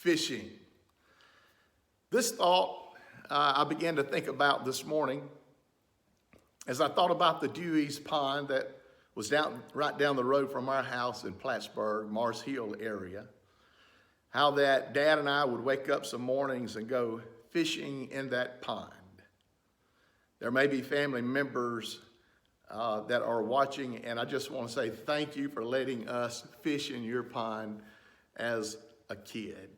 fishing. This thought I began to think about this morning as I thought about the Dewey's Pond that was right down the road from our house in Plattsburgh, Mars Hill area. How that Dad and I would wake up some mornings and go fishing in that pond. There may be family members that are watching, and I just want to say thank you for letting us fish in your pond as a kid.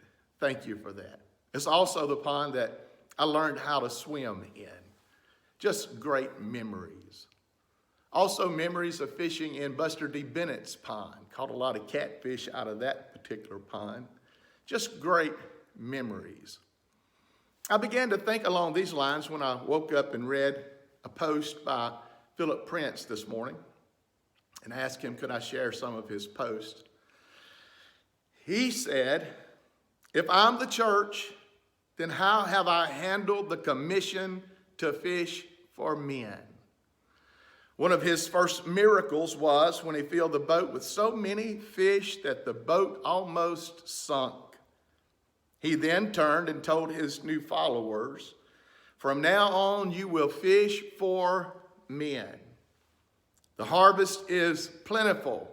Thank you for that. It's also the pond that I learned how to swim in. Just great memories. Also memories of fishing in Buster D. Bennett's pond. Caught a lot of catfish out of that particular pond. Just great memories. I began to think along these lines when I woke up and read a post by Philip Prince this morning and asked him, could I share some of his posts? He said, if I'm the church, then how have I handled the commission to fish for men? One of his first miracles was when he filled the boat with so many fish that the boat almost sunk. He then turned and told his new followers, from now on you will fish for men. The harvest is plentiful,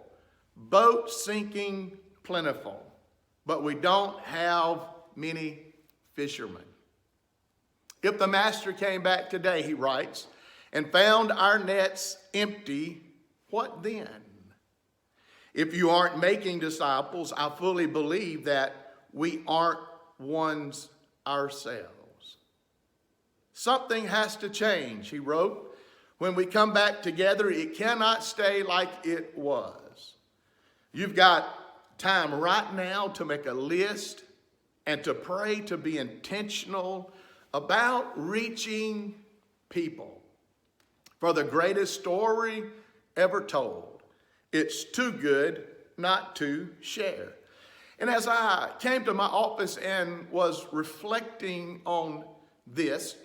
boat sinking plentiful, but we don't have many fishermen. If the master came back today, he writes, and found our nets empty, what then? If you aren't making disciples, I fully believe that we aren't ones ourselves. Something has to change, he wrote. When we come back together, it cannot stay like it was. You've got time right now to make a list and to pray, to be intentional about reaching people. For the greatest story ever told, it's too good not to share. And as I came to my office and was reflecting on this,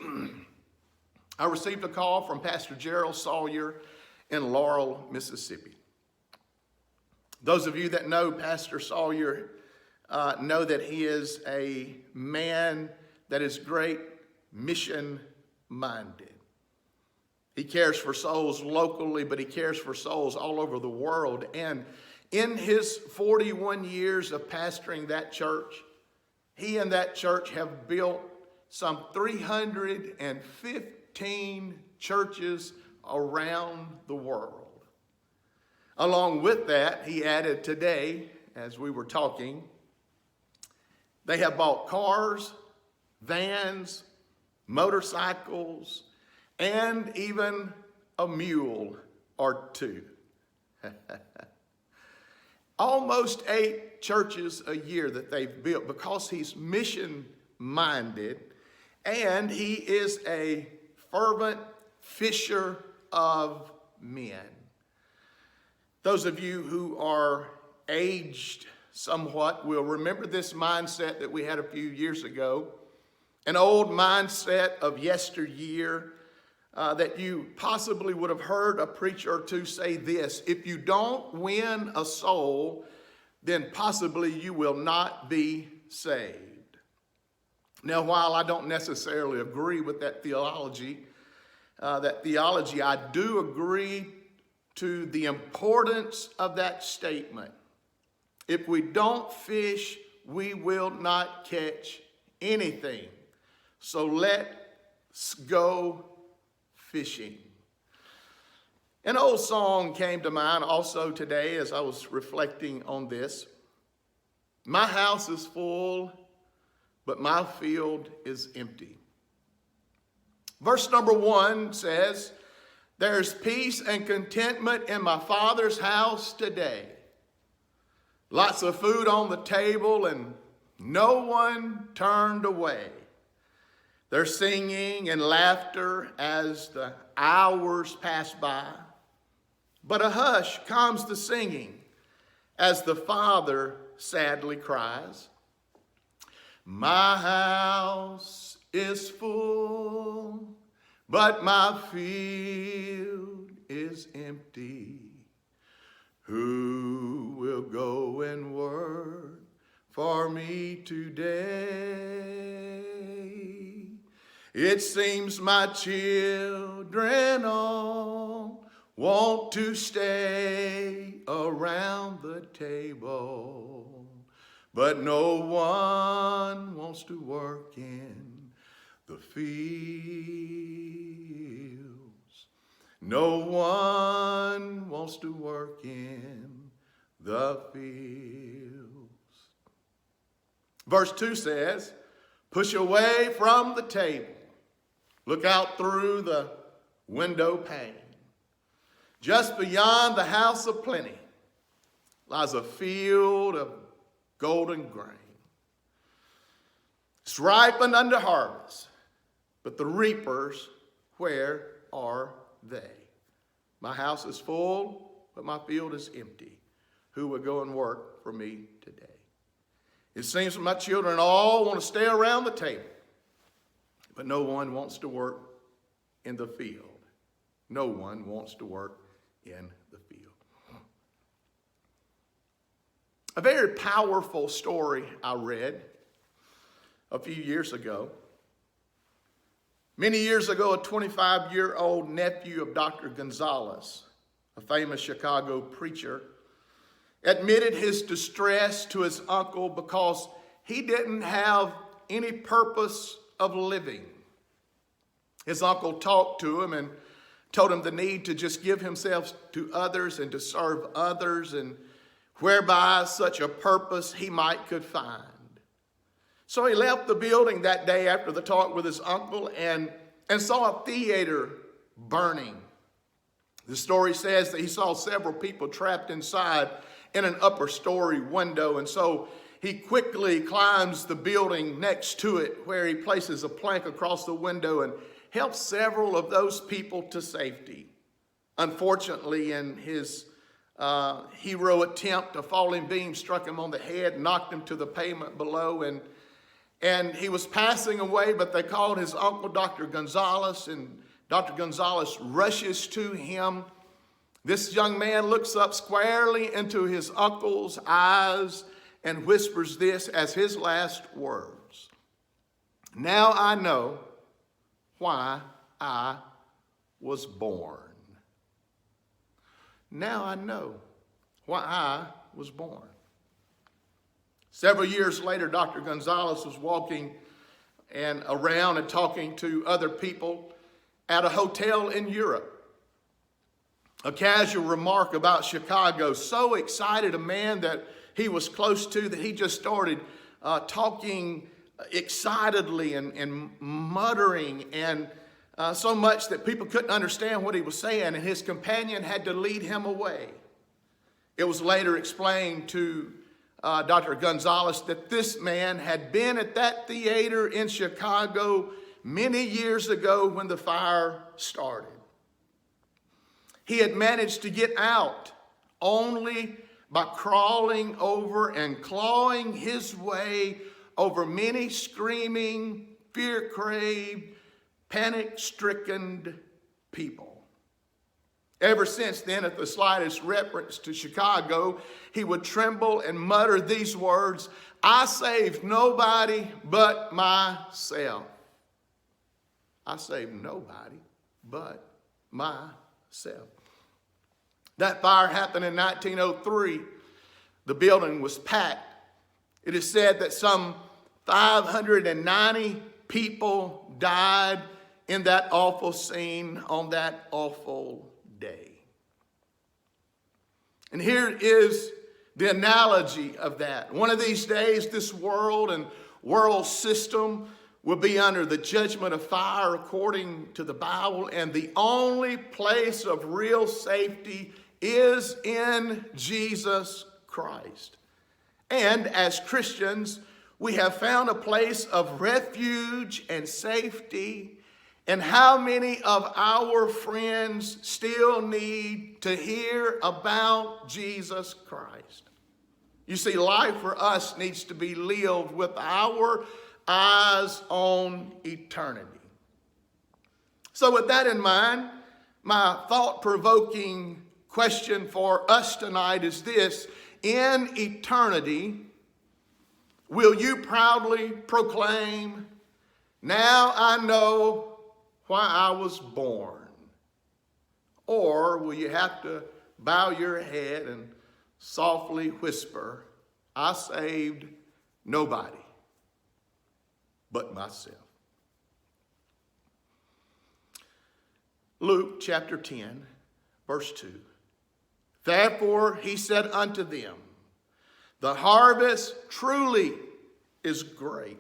I received a call from Pastor Gerald Sawyer in Laurel, Mississippi. Those of you that know Pastor Sawyer know that he is a man that is great mission-minded. He cares for souls locally, but he cares for souls all over the world. And in his 41 years of pastoring that church, he and that church have built some 315 churches around the world. Along with that, he added today, as we were talking, they have bought cars, vans, motorcycles, and even a mule or two. Almost 8 churches a year that they've built because he's mission-minded and he is a fervent fisher of men. Those of you who are aged somewhat will remember this mindset that we had a few years ago, an old mindset of yesteryear that you possibly would have heard a preacher or two say this: if you don't win a soul, then possibly you will not be saved. Now, while I don't necessarily agree with that theology, I do agree to the importance of that statement. If we don't fish, we will not catch anything. So let's go fishing. An old song came to mind also today as I was reflecting on this. My house is full, but my field is empty. Verse number 1 says, there's peace and contentment in my Father's house today. Lots of food on the table and no one turned away. There's singing and laughter as the hours pass by. But a hush comes to singing as the Father sadly cries. My house is full, but my field is empty. Who will go and work for me today. It seems my children all want to stay around the table, but no one wants to work in the fields. No one wants to work in the fields. Verse 2 says, push away from the table. Look out through the window pane. Just beyond the house of plenty lies a field of golden grain. It's ripened unto harvest, but the reapers, where are they? My house is full, but my field is empty. Who will go and work for me today? It seems my children all want to stay around the table, but no one wants to work in the field. No one wants to work in the field. A very powerful story I read a few years ago. Many years ago, a 25-year-old nephew of Dr. Gonzalez, a famous Chicago preacher, admitted his distress to his uncle because he didn't have any purpose of living. His uncle talked to him and told him the need to just give himself to others and to serve others, and whereby such a purpose he might could find. So he left the building that day after the talk with his uncle and saw a theater burning. The story says that he saw several people trapped inside in an upper story window, and so he quickly climbs the building next to it, where he places a plank across the window and helps several of those people to safety. Unfortunately, in his hero attempt, a falling beam struck him on the head, knocked him to the pavement below, and he was passing away, but they called his uncle, Dr. Gonzalez, and Dr. Gonzalez rushes to him. This young man looks up squarely into his uncle's eyes and whispers this as his last words. Now I know why I was born. Now I know why I was born. Several years later, Dr. Gonzalez was walking around and talking to other people at a hotel in Europe. A casual remark about Chicago so excited a man that he was close to that he just started talking excitedly and muttering, and so much that people couldn't understand what he was saying, and his companion had to lead him away. It was later explained to Dr. Gonzalez that this man had been at that theater in Chicago many years ago when the fire started. He had managed to get out only by crawling over and clawing his way over many screaming, fear-craved, panic-stricken people. Ever since then, at the slightest reference to Chicago, he would tremble and mutter these words, I saved nobody but myself. I saved nobody but myself. That fire happened in 1903. The building was packed. It is said that some 590 people died in that awful scene on that awful day. And here is the analogy of that. One of these days, this world and world system will be under the judgment of fire according to the Bible, and the only place of real safety is in Jesus Christ. And as Christians, we have found a place of refuge and safety. And how many of our friends still need to hear about Jesus Christ? You see, life for us needs to be lived with our eyes on eternity. So with that in mind, my thought-provoking question for us tonight is this: in eternity, Will you proudly proclaim, now I know why I was born? Or will you have to bow your head and softly whisper, I saved nobody but myself? Luke chapter 10, verse 2. Therefore he said unto them, the harvest truly is great,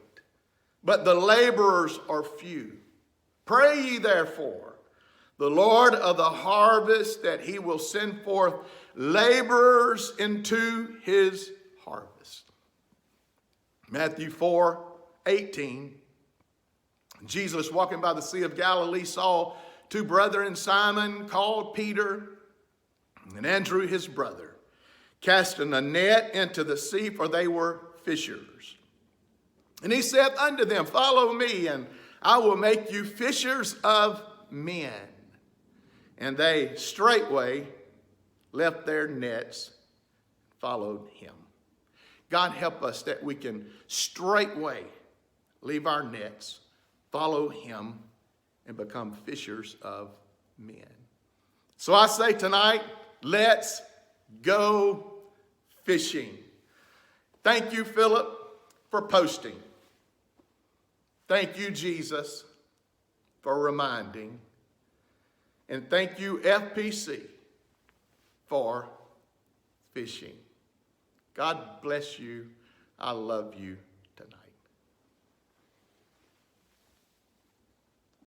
but the laborers are few. Pray ye therefore the Lord of the harvest that he will send forth laborers into his harvest. Matthew 4:18. Jesus, walking by the Sea of Galilee, saw two brethren, Simon called Peter, and Andrew his brother, casting a net into the sea, for they were fishers. And he said unto them, follow me, and I will make you fishers of men. And they straightway left their nets, followed him. God help us that we can straightway leave our nets, follow him, and become fishers of men. So I say tonight, let's go fishing. Thank you, Philip, for posting. Thank you, Jesus, for reminding. And thank you, FPC, for fishing. God bless you. I love you.